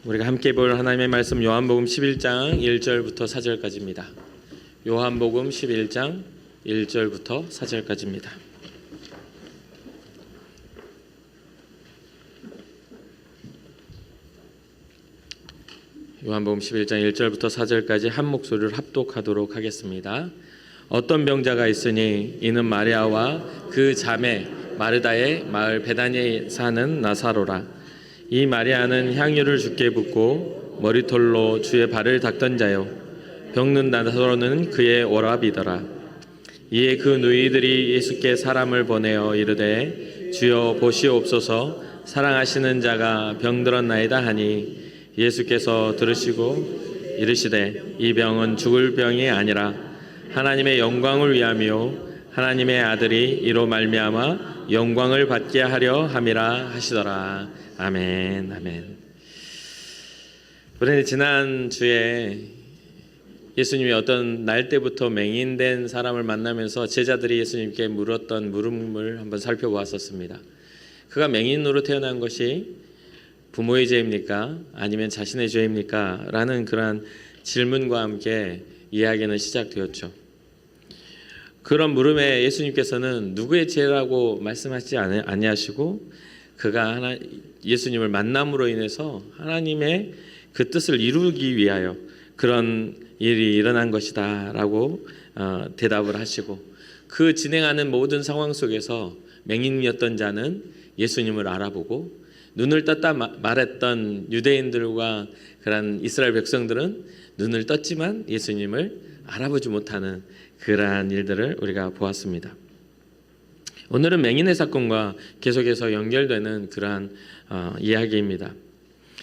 우리가 함께 볼 하나님의 말씀 요한복음 11장 1절부터 4절까지입니다. 요한복음 11장 1절부터 4절까지입니다. 요한복음 11장 1절부터 4절까지 한 목소리를 합독하도록 하겠습니다. 어떤 병자가 있으니 이는 마리아와 그 자매 마르다의 마을 베다니에 사는 나사로라. 이 마리아는 향유를 주께 붓고 머리털로 주의 발을 닦던 자요, 병든 나사로는 그의 오라비더라. 이에 그 누이들이 예수께 사람을 보내어 이르되 주여 보시옵소서, 사랑하시는 자가 병들었나이다 하니 예수께서 들으시고 이르시되 이 병은 죽을 병이 아니라 하나님의 영광을 위함이요 하나님의 아들이 이로 말미암아 영광을 받게 하려 함이라 하시더라. 아멘. 아멘. 우리는 지난주에 예수님이 어떤 날 때부터 맹인된 사람을 만나면서 제자들이 예수님께 물었던 물음을 한번 살펴보았었습니다. 그가 맹인으로 태어난 것이 부모의 죄입니까? 아니면 자신의 죄입니까? 라는 그러한 질문과 함께 이야기는 시작되었죠. 그런 물음에 예수님께서는 누구의 죄라고 말씀하지 아니하시고 그가 예수님을 만남으로 인해서 하나님의 그 뜻을 이루기 위하여 그런 일이 일어난 것이다 라고 대답을 하시고, 그 진행하는 모든 상황 속에서 맹인이었던 자는 예수님을 알아보고 눈을 떴다 말했던 유대인들과 그런 이스라엘 백성들은 눈을 떴지만 예수님을 알아보지 못하는 그러한 일들을 우리가 보았습니다. 오늘은 맹인의 사건과 계속해서 연결되는 그러한 이야기입니다.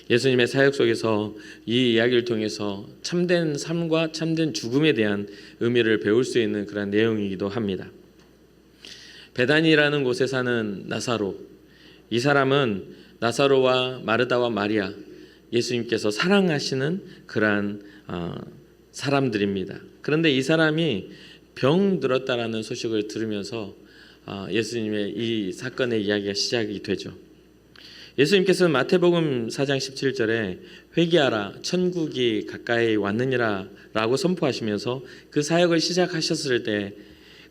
예수님의 사역 속에서 이 이야기를 통해서 참된 삶과 참된 죽음에 대한 의미를 배울 수 있는 그런 내용이기도 합니다. 베다니라는 곳에 사는 나사로, 이 사람은 나사로와 마르다와 마리아, 예수님께서 사랑하시는 그러한 사람들입니다. 그런데 이 사람이 병들었다라는 소식을 들으면서 예수님의 이 사건의 이야기가 시작이 되죠. 예수님께서는 마태복음 4장 17절에 회개하라 천국이 가까이 왔느니라 라고 선포하시면서 그 사역을 시작하셨을 때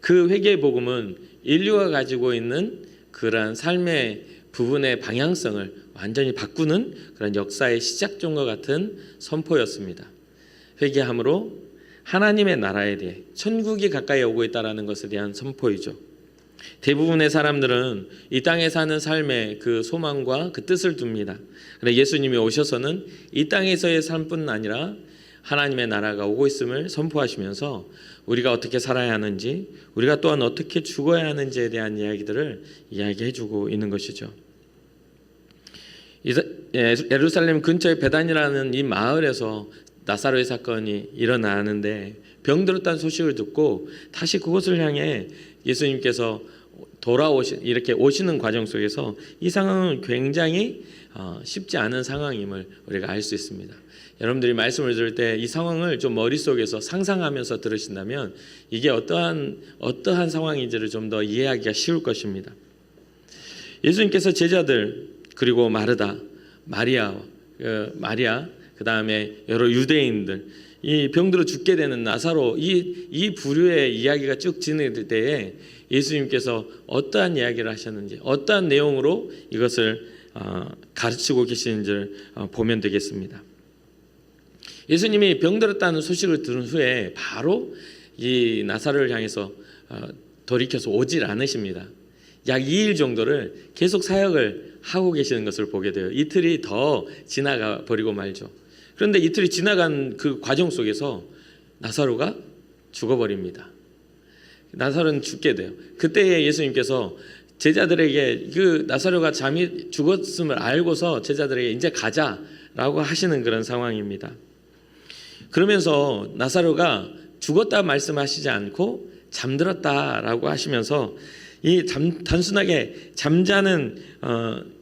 그 회개의 복음은 인류가 가지고 있는 그러한 삶의 부분의 방향성을 완전히 바꾸는 그런 역사의 시작점과 같은 선포였습니다. 회개함으로 하나님의 나라에 대해 천국이 가까이 오고 있다는 것에 대한 선포이죠. 대부분의 사람들은 이 땅에 사는 삶의 그 소망과 그 뜻을 둡니다. 그런데 예수님이 오셔서는 이 땅에서의 삶뿐 아니라 하나님의 나라가 오고 있음을 선포하시면서 우리가 어떻게 살아야 하는지, 우리가 또한 어떻게 죽어야 하는지에 대한 이야기들을 이야기해주고 있는 것이죠. 예루살렘 근처의 베단이라는 이 마을에서 나사로의 사건이 일어나는데, 병들었다는 소식을 듣고 다시 그곳을 향해 예수님께서 이렇게 오시는 과정 속에서 이 상황은 굉장히 쉽지 않은 상황임을 우리가 알 수 있습니다. 여러분들이 말씀을 들을 때 이 상황을 좀 머릿속에서 상상하면서 들으신다면 이게 어떠한 상황인지를 좀 더 이해하기가 쉬울 것입니다. 예수님께서 제자들, 그리고 마르다, 마리아, 그 다음에 여러 유대인들, 이 병들어 죽게 되는 나사로, 이 부류의 이야기가 쭉 진행될 때에 예수님께서 어떠한 이야기를 하셨는지, 어떠한 내용으로 이것을 가르치고 계시는지를 보면 되겠습니다. 예수님이 병들었다는 소식을 들은 후에 바로 이 나사로를 향해서 돌이켜서 오질 않으십니다. 약 2일 정도를 계속 사역을 하고 계시는 것을 보게 돼요. 이틀이 더 지나가 버리고 말죠. 그런데 이틀이 지나간 그 과정 속에서 나사로가 죽어버립니다. 나사로는 죽게 돼요. 그때 예수님께서 제자들에게 그 나사로가 잠이 죽었음을 알고서 제자들에게 이제 가자라고 하시는 그런 상황입니다. 그러면서 나사로가 죽었다 말씀하시지 않고 잠들었다라고 하시면서 이 단순하게 잠자는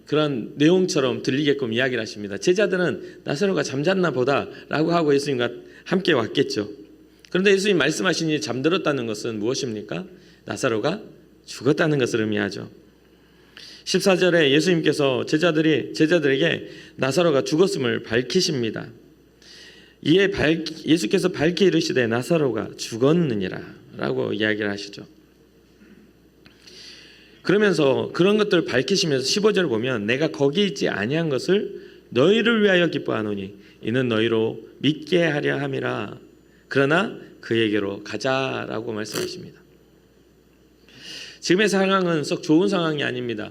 그런 내용처럼 들리게끔 이야기를 하십니다. 제자들은 나사로가 잠잤나 보다라고 하고 예수님과 함께 왔겠죠. 그런데 예수님 말씀하시니 잠들었다는 것은 무엇입니까? 나사로가 죽었다는 것을 의미하죠. 14절에 예수님께서 제자들에게 나사로가 죽었음을 밝히십니다. 이에 예수께서 밝히 이르시되 나사로가 죽었느니라 라고 이야기를 하시죠. 그러면서 그런 것들을 밝히시면서 15절을 보면 내가 거기 있지 아니한 것을 너희를 위하여 기뻐하노니 이는 너희로 믿게 하려 함이라. 그러나 그에게로 가자라고 말씀하십니다. 지금의 상황은 썩 좋은 상황이 아닙니다.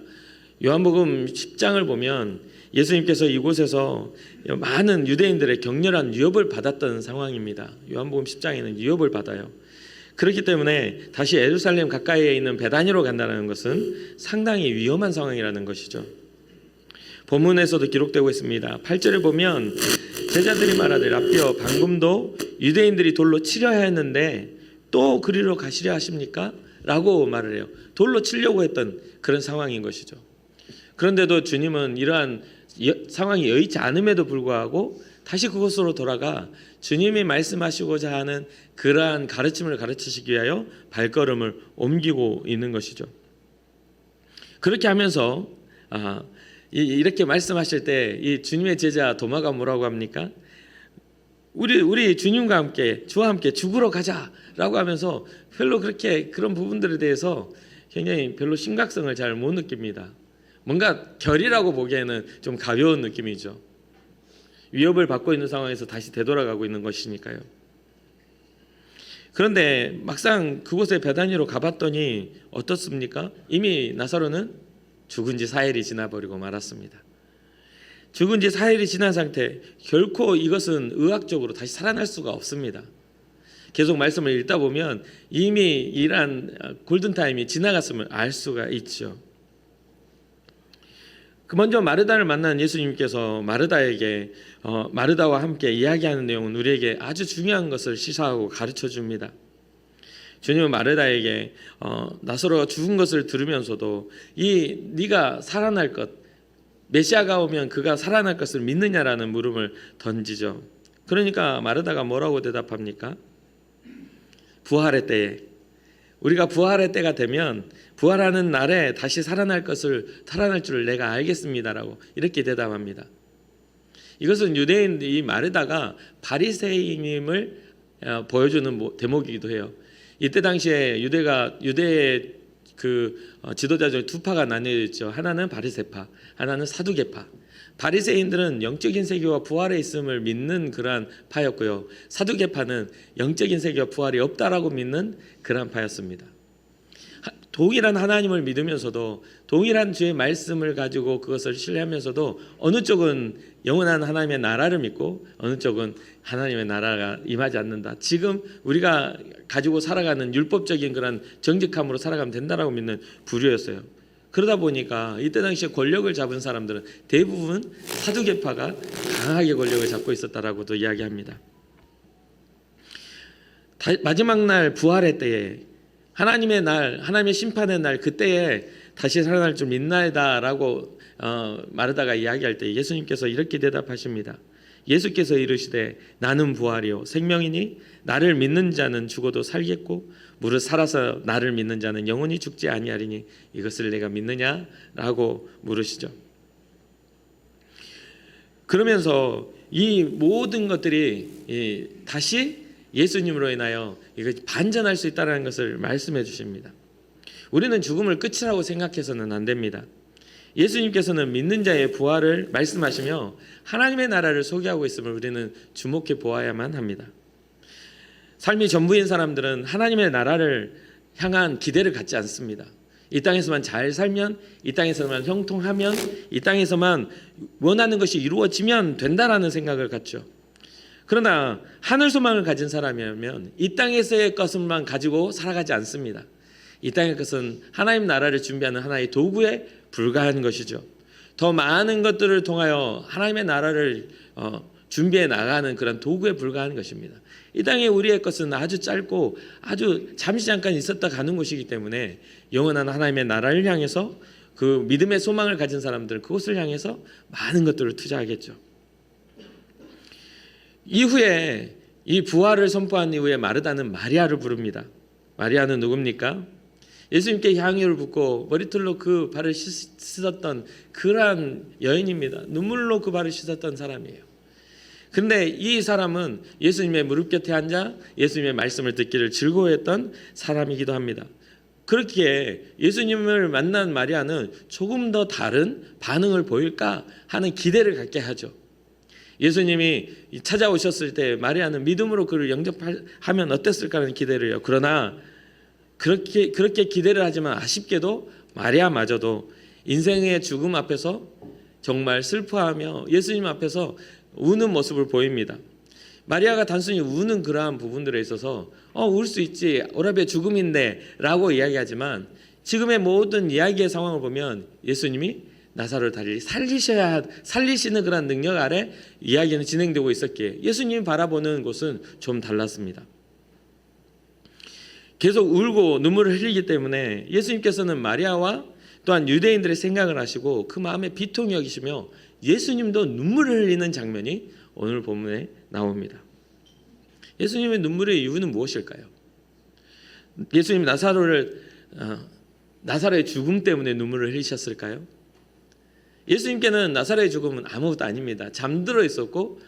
요한복음 10장을 보면 예수님께서 이곳에서 많은 유대인들의 격렬한 유업을 받았던 상황입니다. 요한복음 10장에는 유업을 받아요. 그렇기 때문에 다시 예루살렘 가까이에 있는 베다니로 간다는 것은 상당히 위험한 상황이라는 것이죠. 본문에서도 기록되고 있습니다. 8절에 보면 제자들이 말하되 라삐어 방금도 유대인들이 돌로 치려야 했는데 또 그리로 가시려 하십니까? 라고 말을 해요. 돌로 치려고 했던 그런 상황인 것이죠. 그런데도 주님은 이러한 상황이 여의치 않음에도 불구하고 다시 그곳으로 돌아가 주님이 말씀하시고자 하는 그러한 가르침을 가르치시기 위하여 발걸음을 옮기고 있는 것이죠. 그렇게 하면서 이렇게 말씀하실 때 이 주님의 제자 도마가 뭐라고 합니까? 우리 주님과 함께 주와 함께 죽으러 가자라고 하면서 별로 그렇게 그런 부분들에 대해서 굉장히 별로 심각성을 잘 못 느낍니다. 뭔가 결이라고 보기에는 좀 가벼운 느낌이죠. 위협을 받고 있는 상황에서 다시 되돌아가고 있는 것이니까요. 그런데 막상 그곳에 베다니로 가봤더니 어떻습니까? 이미 나사로는 죽은 지 4일이 지나버리고 말았습니다. 죽은 지 4일이 지난 상태, 결코 이것은 의학적으로 다시 살아날 수가 없습니다. 계속 말씀을 읽다 보면 이미 이러한 골든타임이 지나갔음을 알 수가 있죠. 먼저 마르다를 만난 예수님께서 마르다와 함께 이야기하는 내용은 우리에게 아주 중요한 것을 시사하고 가르쳐 줍니다. 주님은 마르다에게 나사로가 죽은 것을 들으면서도 네가 살아날 것, 메시아가 오면 그가 살아날 것을 믿느냐라는 물음을 던지죠. 그러니까 마르다가 뭐라고 대답합니까? 부활의 때에, 우리가 부활의 때가 되면 부활하는 날에 다시 살아날 줄을 내가 알겠습니다라고 이렇게 대답합니다. 이것은 유대인 이 마르다가 바리새인임을 보여주는 대목이기도 해요. 이때 당시에 유대의 지도자 중에 두 파가 나뉘어 있죠. 하나는 바리새파, 하나는 사두개파. 바리새인들은 영적인 세계와 부활에 있음을 믿는 그러한 파였고요. 사두개파는 영적인 세계와 부활이 없다라고 믿는 그러한 파였습니다. 동일한 하나님을 믿으면서도 동일한 주의 말씀을 가지고 그것을 신뢰하면서도 어느 쪽은 영원한 하나님의 나라를 믿고 어느 쪽은 하나님의 나라가 임하지 않는다. 지금 우리가 가지고 살아가는 율법적인 그런 정직함으로 살아가면 된다라고 믿는 부류였어요. 그러다 보니까 이때 당시에 권력을 잡은 사람들은 대부분 사두개파가 강하게 권력을 잡고 있었다라고도 이야기합니다. 마지막 날 부활의 때에 하나님의 날, 하나님의 심판의 날, 그때에 다시 살아날 줄 믿나이다라고 마르다가 이야기할 때 예수님께서 이렇게 대답하십니다. 예수께서 이르시되 나는 부활이요 생명이니 나를 믿는 자는 죽어도 살겠고 무릇 살아서 나를 믿는 자는 영원히 죽지 아니하리니 이것을 내가 믿느냐라고 물으시죠. 그러면서 이 모든 것들이 다시 예수님으로 인하여 이거 반전할 수 있다는 것을 말씀해 주십니다. 우리는 죽음을 끝이라고 생각해서는 안 됩니다. 예수님께서는 믿는 자의 부활을 말씀하시며 하나님의 나라를 소개하고 있음을 우리는 주목해 보아야만 합니다. 삶이 전부인 사람들은 하나님의 나라를 향한 기대를 갖지 않습니다. 이 땅에서만 잘 살면, 이 땅에서만 형통하면, 이 땅에서만 원하는 것이 이루어지면 된다라는 생각을 갖죠. 그러나 하늘 소망을 가진 사람이라면 이 땅에서의 것만 가지고 살아가지 않습니다. 이 땅의 것은 하나님 나라를 준비하는 하나의 도구에 불과한 것이죠. 더 많은 것들을 통하여 하나님의 나라를 준비해 나가는 그런 도구에 불과한 것입니다. 이 땅에 우리의 것은 아주 짧고 아주 잠시 잠깐 있었다 가는 곳이기 때문에 영원한 하나님의 나라를 향해서 그 믿음의 소망을 가진 사람들은 그곳을 향해서 많은 것들을 투자하겠죠. 이후에 이 부활을 선포한 이후에 마르다는 마리아를 부릅니다. 마리아는 누굽니까? 예수님께 향유를 붓고 머리털로 그 발을 씻었던 그러한 여인입니다. 눈물로 그 발을 씻었던 사람이에요. 근데 이 사람은 예수님의 무릎 곁에 앉아 예수님의 말씀을 듣기를 즐거워했던 사람이기도 합니다. 그렇기에 예수님을 만난 마리아는 조금 더 다른 반응을 보일까 하는 기대를 갖게 하죠. 예수님이 찾아오셨을 때 마리아는 믿음으로 그를 영접하면 어땠을까 하는 기대를 해요. 그러나 그렇게 기대를 하지만 아쉽게도 마리아마저도 인생의 죽음 앞에서 정말 슬퍼하며 예수님 앞에서 우는 모습을 보입니다. 마리아가 단순히 우는 그러한 부분들에 있어서 울 수 있지, 오라비의 죽음인데 라고 이야기하지만 지금의 모든 이야기의 상황을 보면 예수님이 나사로를 다리 살리시는 그런 능력 아래 이야기는 진행되고 있었기에 예수님이 바라보는 곳은 좀 달랐습니다. 계속 울고 눈물을 흘리기 때문에 예수님께서는 마리아와 또한 유대인들의 생각을 하시고 그 마음에 비통히 여기시며 예수님도 눈물을 흘리는 장면이 오늘 본문에 나옵니다. 예수님의 눈물의 이유는 무엇일까요? 예수님 나사로의 죽음 때문에 눈물을 흘리셨을까요? 예수님께는 나사로의 죽음은 아무것도 아닙니다. 잠들어 있었고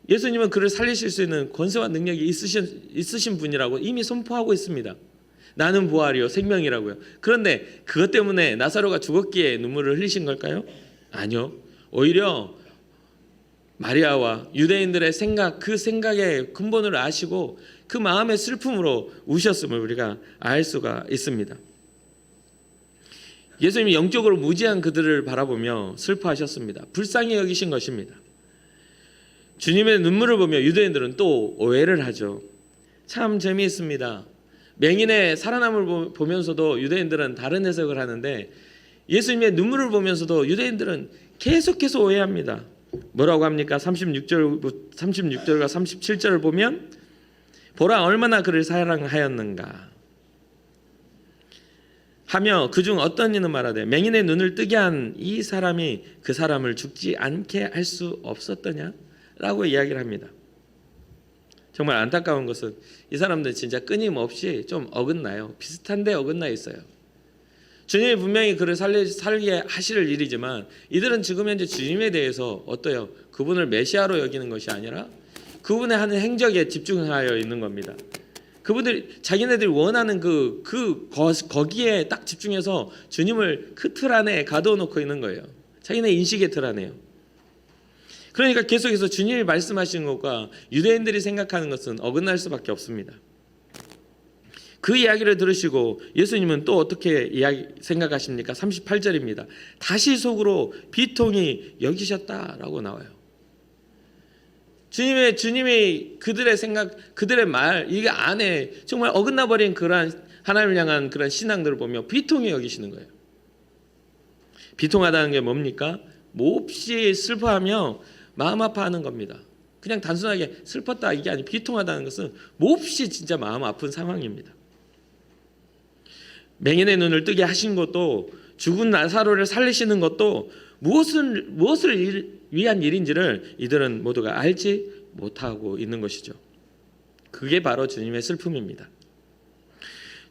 예수님은 그를 살리실 수 있는 권세와 능력이 있으신 분이라고 이미 선포하고 있습니다. 나는 부활이요 생명이라고요. 그런데 그것 때문에 나사로가 죽었기에 눈물을 흘리신 걸까요? 아니요. 오히려 마리아와 유대인들의 생각, 그 생각의 근본을 아시고 그 마음의 슬픔으로 우셨음을 우리가 알 수가 있습니다. 예수님이 영적으로 무지한 그들을 바라보며 슬퍼하셨습니다. 불쌍히 여기신 것입니다. 주님의 눈물을 보며 유대인들은 또 오해를 하죠. 참 재미있습니다. 맹인의 살아남을 보면서도 유대인들은 다른 해석을 하는데 예수님의 눈물을 보면서도 유대인들은 계속해서 오해합니다. 뭐라고 합니까? 36절과 37절을 보면 보라 얼마나 그를 사랑하였는가 하며 그중 어떤 이는 말하되 맹인의 눈을 뜨게 한 이 사람이 그 사람을 죽지 않게 할 수 없었더냐? 라고 이야기를 합니다. 정말 안타까운 것은 이 사람들 진짜 끊임없이 좀 어긋나요. 비슷한데 어긋나 있어요. 주님이 분명히 그를 살게 하실 일이지만 이들은 지금 현재 주님에 대해서 어때요? 그분을 메시아로 여기는 것이 아니라 그분의 하는 행적에 집중하여 있는 겁니다. 그분들 자기네들이 원하는 거기에 딱 집중해서 주님을 그 틀 안에 가둬 놓고 있는 거예요. 자기네 인식의 틀 안에요. 그러니까 계속해서 주님이 말씀하시는 것과 유대인들이 생각하는 것은 어긋날 수밖에 없습니다. 그 이야기를 들으시고 예수님은 또 어떻게 생각하십니까? 38절입니다. 다시 속으로 비통히 여기셨다라고 나와요. 주님이 그들의 생각, 그들의 말, 이게 안에 정말 어긋나 버린 그러한 하나님을 향한 그런 신앙들을 보며 비통히 여기시는 거예요. 비통하다는 게 뭡니까? 몹시 슬퍼하며 마음 아파하는 겁니다. 그냥 단순하게 슬펐다 이게 아니고 비통하다는 것은 몹시 진짜 마음 아픈 상황입니다. 맹인의 눈을 뜨게 하신 것도 죽은 나사로를 살리시는 것도 무엇을 위한 일인지를 이들은 모두가 알지 못하고 있는 것이죠. 그게 바로 주님의 슬픔입니다.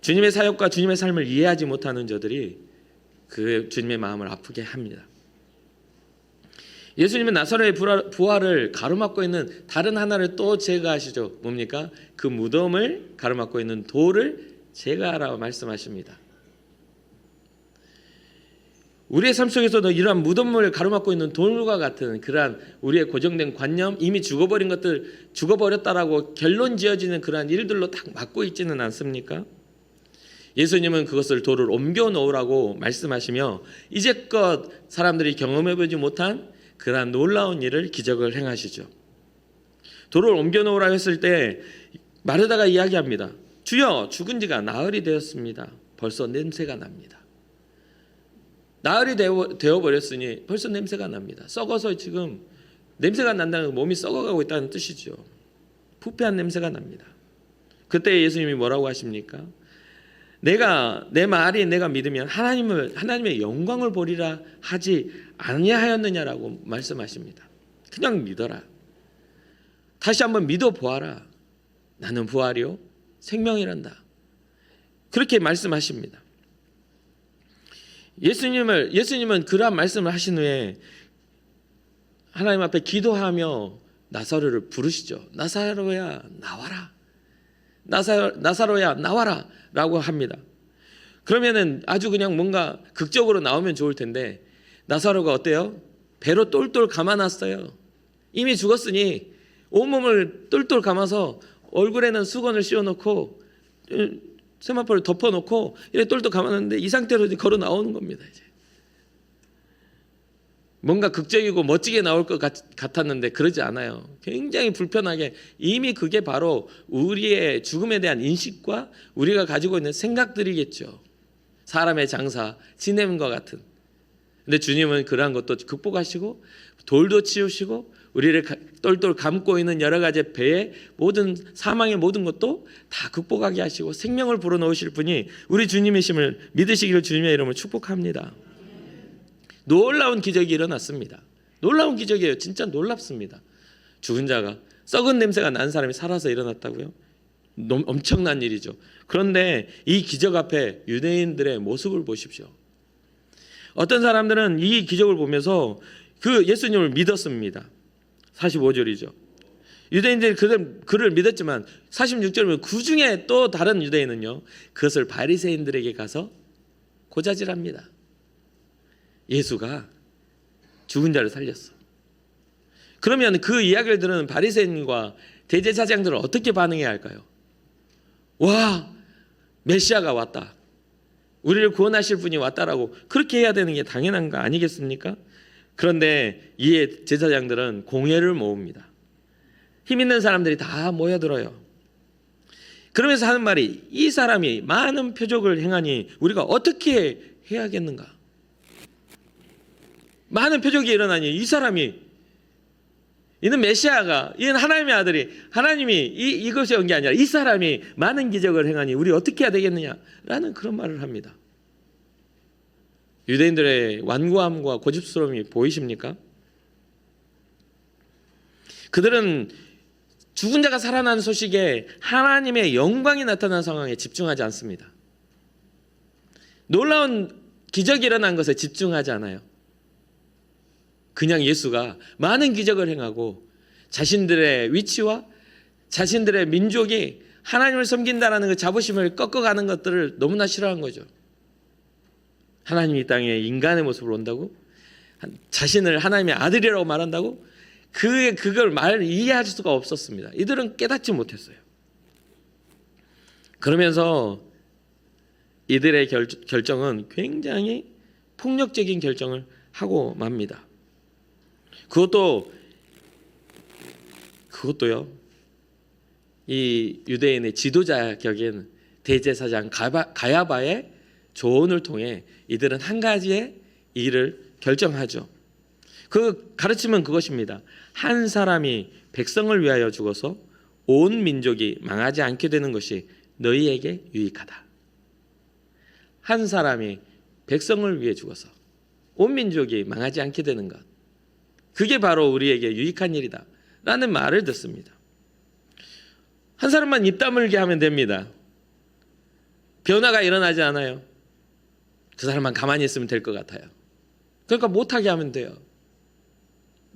주님의 사역과 주님의 삶을 이해하지 못하는 자들이 그 주님의 마음을 아프게 합니다. 예수님은 나사로의 부활을 가로막고 있는 다른 하나를 또 제거하시죠. 뭡니까? 그 무덤을 가로막고 있는 돌을 제거하라고 말씀하십니다. 우리의 삶 속에서도 이러한 무덤을 가로막고 있는 돌과 같은 그러한 우리의 고정된 관념, 이미 죽어버린 것들, 죽어버렸다라고 결론 지어지는 그러한 일들로 딱 막고 있지는 않습니까? 예수님은 그것을 돌을 옮겨 놓으라고 말씀하시며 이제껏 사람들이 경험해보지 못한 그러한 놀라운 일을 기적을 행하시죠. 돌을 옮겨 놓으라고 했을 때 마르다가 이야기합니다. 주여, 죽은 지가 나흘이 되었습니다. 벌써 냄새가 납니다. 나흘이 되어버렸으니 벌써 냄새가 납니다. 썩어서 지금 냄새가 난다는 건 몸이 썩어가고 있다는 뜻이죠. 부패한 냄새가 납니다. 그때 예수님이 뭐라고 하십니까? 내 말이 내가 믿으면 하나님의 영광을 보리라 하지 아니하였느냐라고 말씀하십니다. 그냥 믿어라. 다시 한번 믿어보아라. 나는 부활이요 생명이란다. 그렇게 말씀하십니다. 예수님은 그러한 말씀을 하신 후에 하나님 앞에 기도하며 나사로를 부르시죠. 나사로야 나와라. 나사로야 나와라 라고 합니다. 그러면은 아주 그냥 뭔가 극적으로 나오면 좋을 텐데 나사로가 어때요? 배로 똘똘 감아놨어요. 이미 죽었으니 온몸을 똘똘 감아서 얼굴에는 수건을 씌워놓고 세마포를 덮어놓고 이렇게 똘똘 감았는데 이 상태로 걸어 나오는 겁니다. 이제 뭔가 극적이고 멋지게 나올 것 같았는데 그러지 않아요. 굉장히 불편하게 이미 그게 바로 우리의 죽음에 대한 인식과 우리가 가지고 있는 생각들이겠죠. 사람의 장사, 지냄과 같은. 근데 주님은 그러한 것도 극복하시고 돌도 치우시고 우리를 똘똘 감고 있는 여러 가지 배의 모든 사망의 모든 것도 다 극복하게 하시고 생명을 불어넣으실 분이 우리 주님이심을 믿으시기를 주님의 이름으로 축복합니다. 놀라운 기적이 일어났습니다. 놀라운 기적이에요. 진짜 놀랍습니다. 죽은 자가 썩은 냄새가 난 사람이 살아서 일어났다고요? 엄청난 일이죠. 그런데 이 기적 앞에 유대인들의 모습을 보십시오. 어떤 사람들은 이 기적을 보면서 그 예수님을 믿었습니다. 45절이죠. 유대인들이 그를 믿었지만 46절은 그 중에 또 다른 유대인은요, 그것을 바리새인들에게 가서 고자질합니다. 예수가 죽은 자를 살렸어. 그러면 그 이야기를 들은 바리새인과 대제사장들은 어떻게 반응해야 할까요? 와, 메시아가 왔다. 우리를 구원하실 분이 왔다라고 그렇게 해야 되는 게 당연한 거 아니겠습니까? 그런데 이에 제사장들은 공회를 모읍니다. 힘 있는 사람들이 다 모여들어요. 그러면서 하는 말이 이 사람이 많은 표적을 행하니 우리가 어떻게 해야겠는가? 많은 표적이 일어나니 이 사람이 이는 메시아가 이는 하나님의 아들이 하나님이 이것이 온 게 아니라 이 사람이 많은 기적을 행하니 우리 어떻게 해야 되겠느냐라는 그런 말을 합니다. 유대인들의 완고함과 고집스러움이 보이십니까? 그들은 죽은 자가 살아난 소식에 하나님의 영광이 나타난 상황에 집중하지 않습니다. 놀라운 기적이 일어난 것에 집중하지 않아요. 그냥 예수가 많은 기적을 행하고 자신들의 위치와 자신들의 민족이 하나님을 섬긴다라는 그 자부심을 꺾어가는 것들을 너무나 싫어한 거죠. 하나님이 이 땅에 인간의 모습으로 온다고? 자신을 하나님의 아들이라고 말한다고? 그걸 이해할 수가 없었습니다. 이들은 깨닫지 못했어요. 그러면서 이들의 결정은 굉장히 폭력적인 결정을 하고 맙니다. 그것도요. 이 유대인의 지도자 격인 대제사장 가야바의 조언을 통해 이들은 한 가지의 일을 결정하죠. 그 가르침은 그것입니다. 한 사람이 백성을 위하여 죽어서 온 민족이 망하지 않게 되는 것이 너희에게 유익하다. 한 사람이 백성을 위해 죽어서 온 민족이 망하지 않게 되는 것, 그게 바로 우리에게 유익한 일이다 라는 말을 듣습니다. 한 사람만 입 다물게 하면 됩니다. 변화가 일어나지 않아요. 그 사람만 가만히 있으면 될 것 같아요. 그러니까 못하게 하면 돼요.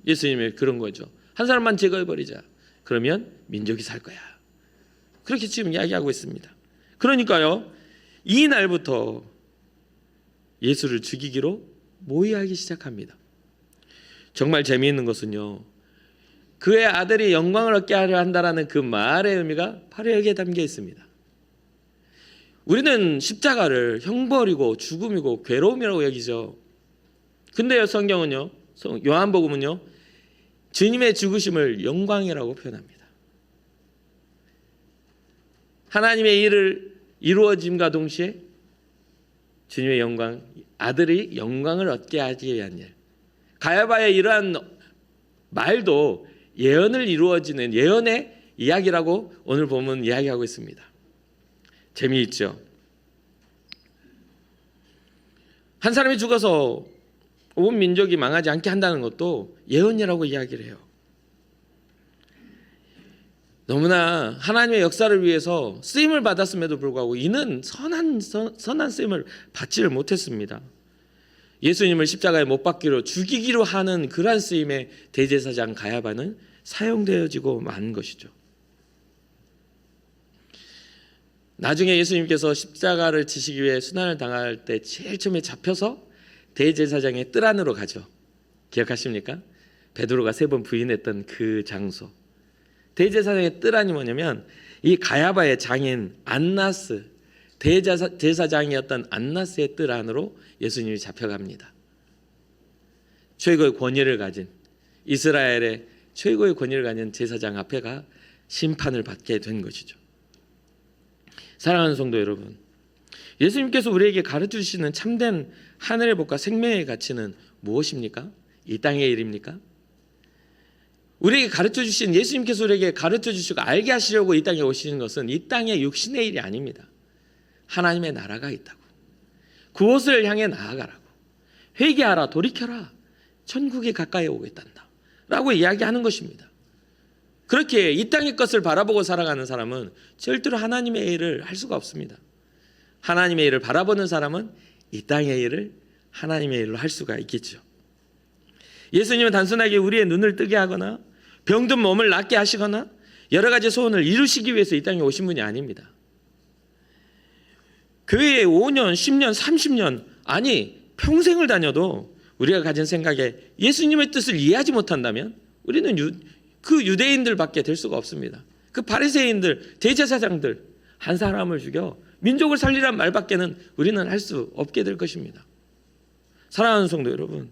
예수님이 그런 거죠. 한 사람만 제거해버리자. 그러면 민족이 살 거야. 그렇게 지금 이야기하고 있습니다. 그러니까요, 이 날부터 예수를 죽이기로 모의하기 시작합니다. 정말 재미있는 것은요, 그의 아들이 영광을 얻게 하려 한다라는 그 말의 의미가 바로 여기에 담겨 있습니다. 우리는 십자가를 형벌이고 죽음이고 괴로움이라고 여기죠. 근데요, 성경은요, 요한복음은요, 주님의 죽으심을 영광이라고 표현합니다. 하나님의 일을 이루어짐과 동시에 주님의 영광, 아들이 영광을 얻게 하기 위한 일. 가야바의 이러한 말도 예언을 이루어지는 예언의 이야기라고 오늘 보면 이야기하고 있습니다. 재미있죠? 한 사람이 죽어서 온 민족이 망하지 않게 한다는 것도 예언이라고 이야기를 해요. 너무나 하나님의 역사를 위해서 쓰임을 받았음에도 불구하고 이는 선한 쓰임을 받지를 못했습니다. 예수님을 십자가에 못 박기로 죽이기로 하는 그러한 쓰임의 대제사장 가야바는 사용되어지고 만 것이죠. 나중에 예수님께서 십자가를 지시기 위해 순환을 당할 때 제일 처음에 잡혀서 대제사장의 뜰 안으로 가죠. 기억하십니까? 베드로가 3번 부인했던 그 장소. 대제사장의 뜰 안이 뭐냐면 이 가야바의 장인 안나스, 대제사장이었던 안나스의 뜰 안으로 예수님이 잡혀갑니다. 최고의 권위를 가진, 이스라엘의 최고의 권위를 가진 제사장 앞에가 심판을 받게 된 것이죠. 사랑하는 성도 여러분, 예수님께서 우리에게 가르쳐 주시는 참된 하늘의 복과 생명의 가치는 무엇입니까? 이 땅의 일입니까? 우리에게 가르쳐 주신, 예수님께서 우리에게 가르쳐 주시고 알게 하시려고 이 땅에 오시는 것은 이 땅의 육신의 일이 아닙니다. 하나님의 나라가 있다고, 그곳을 향해 나아가라고, 회개하라, 돌이켜라, 천국이 가까이 오고 있단다 라고 이야기하는 것입니다. 그렇게 이 땅의 것을 바라보고 살아가는 사람은 절대로 하나님의 일을 할 수가 없습니다. 하나님의 일을 바라보는 사람은 이 땅의 일을 하나님의 일로 할 수가 있겠죠. 예수님은 단순하게 우리의 눈을 뜨게 하거나 병든 몸을 낫게 하시거나 여러 가지 소원을 이루시기 위해서 이 땅에 오신 분이 아닙니다. 교회에 5년, 10년, 30년, 아니 평생을 다녀도 우리가 가진 생각에 예수님의 뜻을 이해하지 못한다면 우리는 그 유대인들밖에 될 수가 없습니다. 그 바리새인들, 대제사장들 한 사람을 죽여 민족을 살리란 말밖에는 우리는 할 수 없게 될 것입니다. 사랑하는 성도 여러분,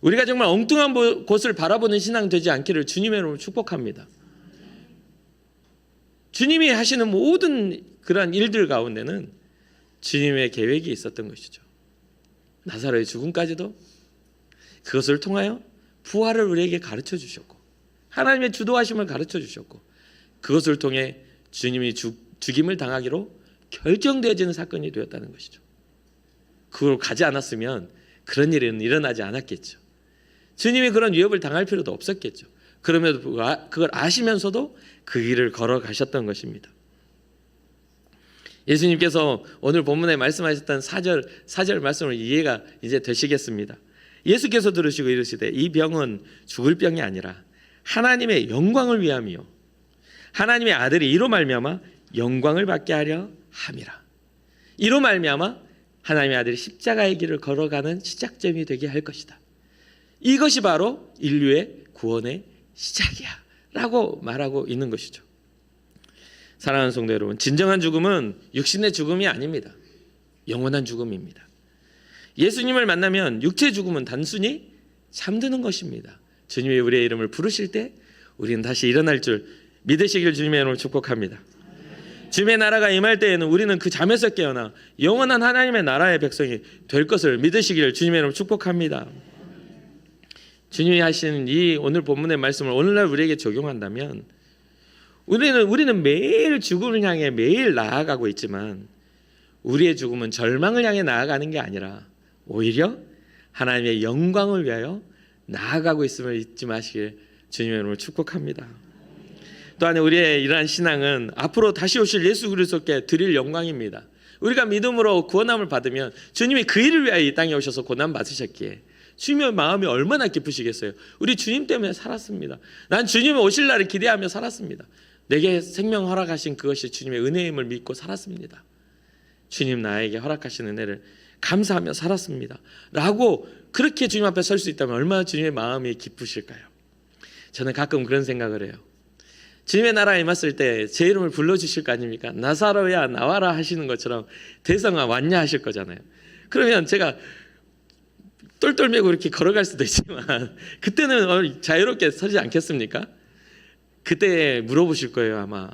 우리가 정말 엉뚱한 곳을 바라보는 신앙 되지 않기를 주님의 이름으로 축복합니다. 주님이 하시는 모든 그러한 일들 가운데는 주님의 계획이 있었던 것이죠. 나사로의 죽음까지도 그것을 통하여 부활을 우리에게 가르쳐 주셨고 하나님의 주도하심을 가르쳐 주셨고 그것을 통해 주님이 죽임을 당하기로 결정되어지는 사건이 되었다는 것이죠. 그걸 가지 않았으면 그런 일은 일어나지 않았겠죠. 주님이 그런 위협을 당할 필요도 없었겠죠. 그럼에도 그걸 아시면서도 그 길을 걸어가셨던 것입니다. 예수님께서 오늘 본문에 말씀하셨던 4절 말씀을 이해가 이제 되시겠습니다. 예수께서 들으시고 이르시되 이 병은 죽을 병이 아니라 하나님의 영광을 위함이요 하나님의 아들이 이로 말미암아 영광을 받게 하려 함이라. 이로 말미암아 하나님의 아들이 십자가의 길을 걸어가는 시작점이 되게 할 것이다. 이것이 바로 인류의 구원의 시작이야 라고 말하고 있는 것이죠. 사랑하는 성도 여러분, 진정한 죽음은 육신의 죽음이 아닙니다. 영원한 죽음입니다. 예수님을 만나면 육체의 죽음은 단순히 잠드는 것입니다. 주님이 우리의 이름을 부르실 때 우리는 다시 일어날 줄 믿으시길 주님의 이름으로 축복합니다. 주님의 나라가 임할 때에는 우리는 그 잠에서 깨어나 영원한 하나님의 나라의 백성이 될 것을 믿으시기를 주님의 이름으로 축복합니다. 주님이 하신 이 오늘 본문의 말씀을 오늘날 우리에게 적용한다면 우리는 매일 죽음을 향해 매일 나아가고 있지만 우리의 죽음은 절망을 향해 나아가는 게 아니라 오히려 하나님의 영광을 위하여 나아가고 있음을 잊지 마시길 주님의 이름으로 축복합니다. 또한 우리의 이러한 신앙은 앞으로 다시 오실 예수 그리스도께 드릴 영광입니다. 우리가 믿음으로 구원함을 받으면 주님이 그 일을 위하여 이 땅에 오셔서 고난 받으셨기에 주님의 마음이 얼마나 기쁘시겠어요. 우리 주님 때문에 살았습니다. 난 주님이 오실 날을 기대하며 살았습니다. 내게 생명 허락하신 그것이 주님의 은혜임을 믿고 살았습니다. 주님 나에게 허락하신 은혜를 감사하며 살았습니다 라고 그렇게 주님 앞에 설 수 있다면 얼마나 주님의 마음이 기쁘실까요? 저는 가끔 그런 생각을 해요. 주님의 나라에 임했을 때 제 이름을 불러주실 거 아닙니까? 나사로야 나와라 하시는 것처럼 대성아 왔냐 하실 거잖아요. 그러면 제가 똘똘 매고 이렇게 걸어갈 수도 있지만 그때는 자유롭게 서지 않겠습니까? 그때 물어보실 거예요. 아마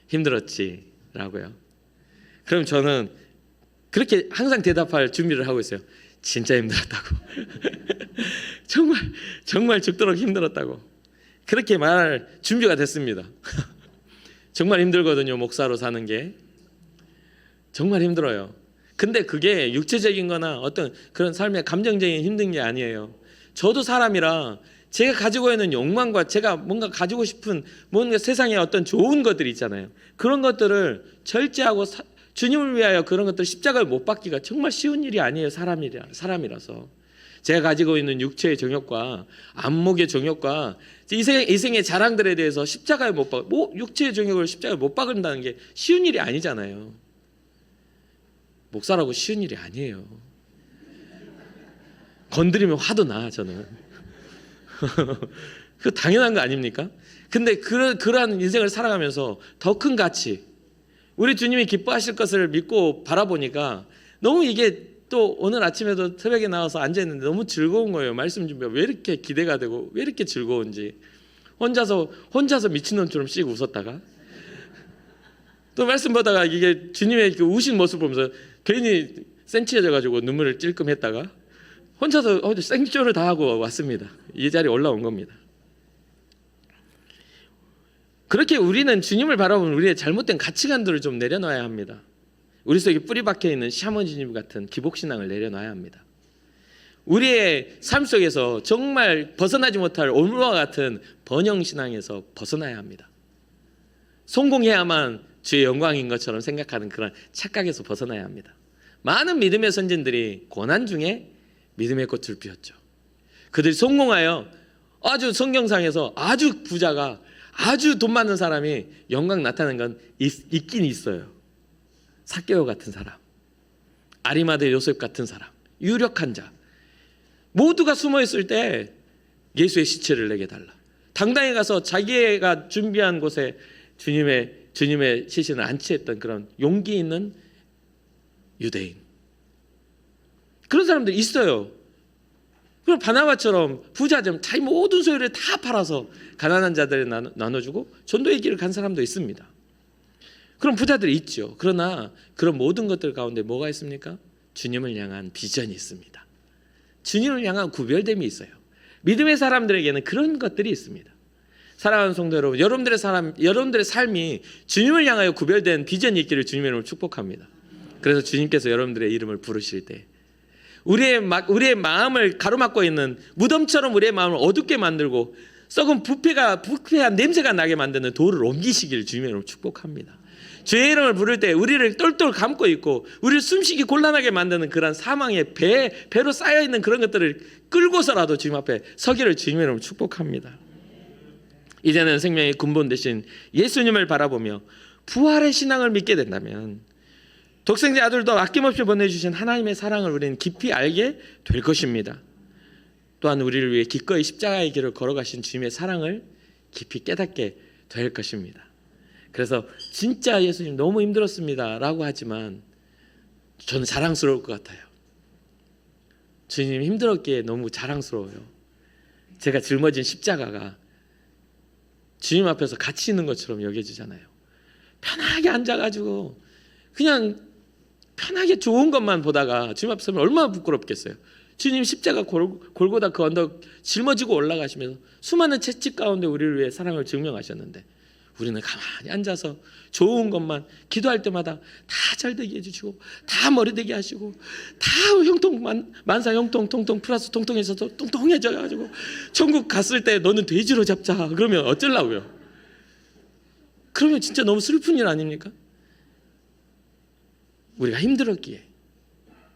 힘들었지 라고요. 그럼 저는 그렇게 항상 대답할 준비를 하고 있어요. 진짜 힘들었다고. 정말 죽도록 힘들었다고. 그렇게 말할 준비가 됐습니다. 정말 힘들거든요. 목사로 사는 게 정말 힘들어요. 근데 그게 육체적인 거나 어떤 그런 삶의 감정적인 힘든 게 아니에요. 저도 사람이라 제가 가지고 있는 욕망과 제가 뭔가 가지고 싶은 뭔가 세상에 어떤 좋은 것들이 있잖아요. 그런 것들을 절제하고 주님을 위하여 그런 것들 십자가를 못 박기가 정말 쉬운 일이 아니에요. 사람이라서. 제가 가지고 있는 육체의 정욕과 안목의 정욕과 이생의 자랑들에 대해서 십자가에 못 박, 육체의 정욕을 십자가에 못 박는다는 게 쉬운 일이 아니잖아요. 목사라고 쉬운 일이 아니에요. 건드리면 화도 나, 저는. 그 당연한 거 아닙니까? 근데 그러한 인생을 살아가면서 더 큰 가치, 우리 주님이 기뻐하실 것을 믿고 바라보니까 너무 이게 또 오늘 아침에도 새벽에 나와서 앉아있는데 너무 즐거운 거예요. 말씀 준비가 왜 이렇게 기대가 되고 왜 이렇게 즐거운지. 혼자서 미친놈처럼 씩 웃었다가 또 말씀 보다가 이게 주님의 그 우신 모습 보면서 괜히 센치해져가지고 눈물을 찔끔했다가 혼자서 생쇼를 다 하고 왔습니다. 이 자리에 올라온 겁니다. 그렇게 우리는 주님을 바라보면 우리의 잘못된 가치관들을 좀 내려놔야 합니다. 우리 속에 뿌리 박혀 있는 샤머니즘 같은 기복신앙을 내려놔야 합니다. 우리의 삶 속에서 정말 벗어나지 못할 올무와 같은 번영신앙에서 벗어나야 합니다. 성공해야만 주의 영광인 것처럼 생각하는 그런 착각에서 벗어나야 합니다. 많은 믿음의 선진들이 고난 중에 믿음의 꽃을 피웠죠. 그들이 성공하여 아주 성경상에서 아주 부자가 아주 돈 많은 사람이 영광 나타나는 건 있긴 있어요. 삭개오 같은 사람, 아리마대 요셉 같은 사람, 유력한 자 모두가 숨어 있을 때 예수의 시체를 내게 달라. 당당히 가서 자기가 준비한 곳에 주님의 시신을 안치했던 그런 용기 있는 유대인, 그런 사람들 있어요. 그럼 바나바처럼 부자점 자기 모든 소유를 다 팔아서 가난한 자들에 나눠주고 전도의 길을 간 사람도 있습니다. 그런 부자들이 있죠. 그러나 그런 모든 것들 가운데 뭐가 있습니까? 주님을 향한 비전이 있습니다. 주님을 향한 구별됨이 있어요. 믿음의 사람들에게는 그런 것들이 있습니다. 사랑하는 성도 여러분, 여러분들의 삶이 주님을 향하여 구별된 비전이 있기를 주님의 이름으로 축복합니다. 그래서 주님께서 여러분들의 이름을 부르실 때 우리의 마음을 가로막고 있는 무덤처럼 우리의 마음을 어둡게 만들고 썩은 부패한 냄새가 나게 만드는 돌을 옮기시기를 주님의 이름으로 축복합니다. 주의 이름을 부를 때 우리를 똘똘 감고 있고 우리를 숨쉬기 곤란하게 만드는 그런 사망의 배로 쌓여있는 그런 것들을 끌고서라도 주님 앞에 서기를 주님의 이름으로 축복합니다. 이제는 생명의 근본 되신 예수님을 바라보며 부활의 신앙을 믿게 된다면 독생자 아들도 아낌없이 보내주신 하나님의 사랑을 우리는 깊이 알게 될 것입니다. 또한 우리를 위해 기꺼이 십자가의 길을 걸어가신 주님의 사랑을 깊이 깨닫게 될 것입니다. 그래서 진짜 예수님 너무 힘들었습니다 라고 하지만 저는 자랑스러울 것 같아요. 주님 힘들었기에 너무 자랑스러워요. 제가 짊어진 십자가가 주님 앞에서 가치 있는 것처럼 여겨지잖아요. 편하게 앉아가지고 그냥 편하게 좋은 것만 보다가 주님 앞에 서면 얼마나 부끄럽겠어요. 주님 십자가 골고다 그 언덕 짊어지고 올라가시면서 수많은 채찍 가운데 우리를 위해 사랑을 증명하셨는데 우리는 가만히 앉아서 좋은 것만 기도할 때마다 다 잘되게 해주시고 다 머리되게 하시고 다 만사 형통 통통 플러스 통통해서 통통해져가지고 천국 갔을 때 너는 돼지로 잡자 그러면 어쩌려고요? 그러면 진짜 너무 슬픈 일 아닙니까? 우리가 힘들었기에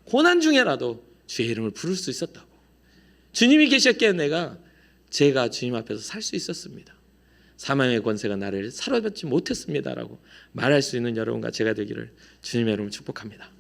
고난 중에라도 주의 이름을 부를 수 있었다고. 주님이 계셨기에 제가 주님 앞에서 살 수 있었습니다. 사망의 권세가 나를 사로잡지 못했습니다라고 말할 수 있는 여러분과 제가 되기를 주님의 이름으로 축복합니다.